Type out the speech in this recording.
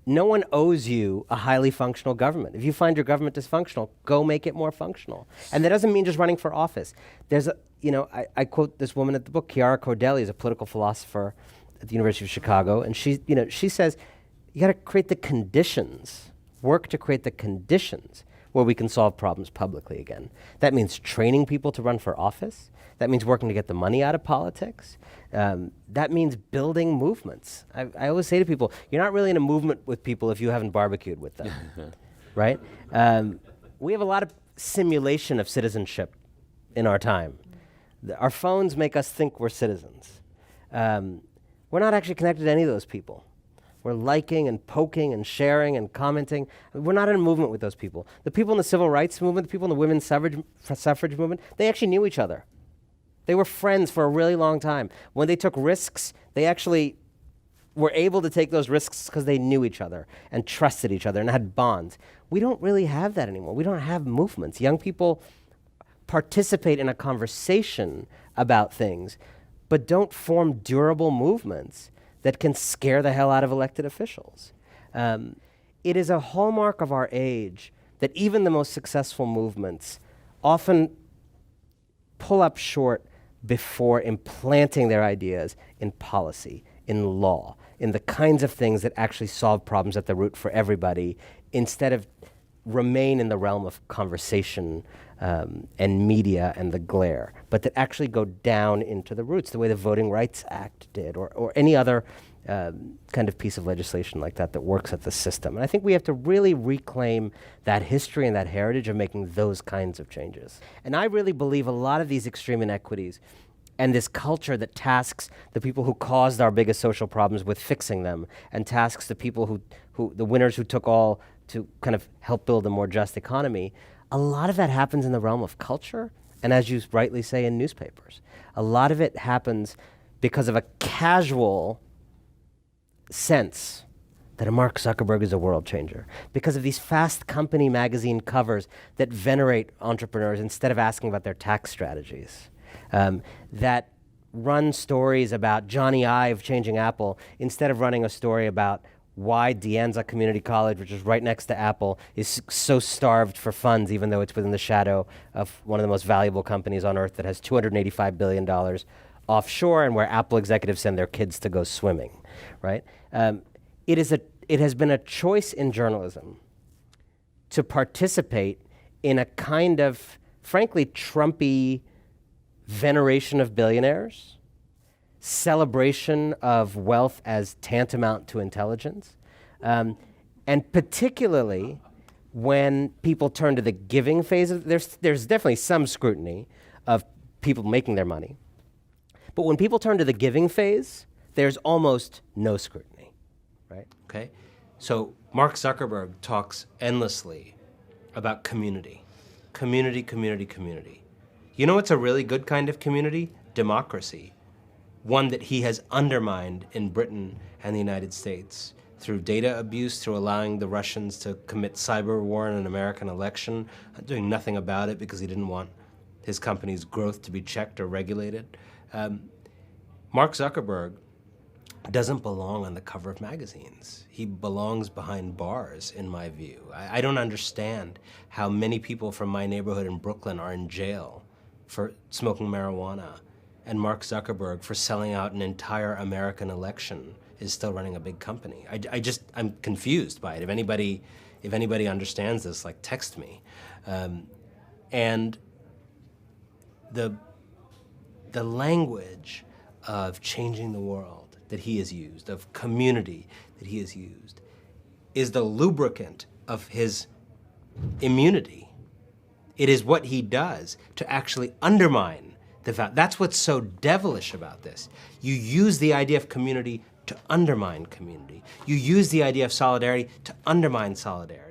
no one owes you a highly functional government. If you find your government dysfunctional, go make it more functional. And that doesn't mean just running for office. There's a, I quote this woman at the book, Chiara Cordelli, is a political philosopher at the University of Chicago, and she says, you gotta create the conditions, work to create the conditions where we can solve problems publicly again. That means training people to run for office. That means working to get the money out of politics. That means building movements. I always say to people, you're not really in a movement with people if you haven't barbecued with them, right? We have a lot of simulation of citizenship in our time. Our phones make us think we're citizens. We're not actually connected to any of those people. We're liking and poking and sharing and commenting. We're not in a movement with those people. The people in the civil rights movement, the people in the women's suffrage movement, they actually knew each other. They were friends for a really long time. When they took risks, they actually were able to take those risks because they knew each other and trusted each other and had bonds. We don't really have that anymore. We don't have movements. Young people participate in a conversation about things, but don't form durable movements that can scare the hell out of elected officials. It is a hallmark of our age that even the most successful movements often pull up short before implanting their ideas in policy, in law, in the kinds of things that actually solve problems at the root for everybody, instead of remain in the realm of conversation and media and the glare, but that actually go down into the roots, the way the Voting Rights Act did, or any other kind of piece of legislation like that that works at the system. And I think we have to really reclaim that history and that heritage of making those kinds of changes. And I really believe a lot of these extreme inequities and this culture that tasks the people who caused our biggest social problems with fixing them, and tasks the people the winners who took all to kind of help build a more just economy, a lot of that happens in the realm of culture, and as you rightly say, in newspapers. A lot of it happens because of a casual sense that a Mark Zuckerberg is a world changer, because of these Fast Company magazine covers that venerate entrepreneurs instead of asking about their tax strategies, that run stories about Johnny Ive changing Apple instead of running a story about why De Anza Community College, which is right next to Apple, is so starved for funds, even though it's within the shadow of one of the most valuable companies on earth that has $285 billion offshore, and where Apple executives send their kids to go swimming, right? It has been a choice in journalism to participate in a kind of, frankly, Trumpy veneration of billionaires, celebration of wealth as tantamount to intelligence, and particularly when people turn to the giving phase there's definitely some scrutiny of people making their money, but when people turn to the giving phase, there's almost no scrutiny, right? Okay, so Mark Zuckerberg talks endlessly about community. Community, community, community. You know what's a really good kind of community? Democracy. One that he has undermined in Britain and the United States through data abuse, through allowing the Russians to commit cyber war in an American election, doing nothing about it because he didn't want his company's growth to be checked or regulated. Mark Zuckerberg doesn't belong on the cover of magazines. He belongs behind bars, in my view. I don't understand how many people from my neighborhood in Brooklyn are in jail for smoking marijuana, and Mark Zuckerberg, for selling out an entire American election, is still running a big company. I'm confused by it. If anybody understands this, like, text me. And the language of changing the world that he has used, of community that he has used, is the lubricant of his immunity. It is what he does to actually undermine the value. That's what's so devilish about this. You use the idea of community to undermine community. You use the idea of solidarity to undermine solidarity.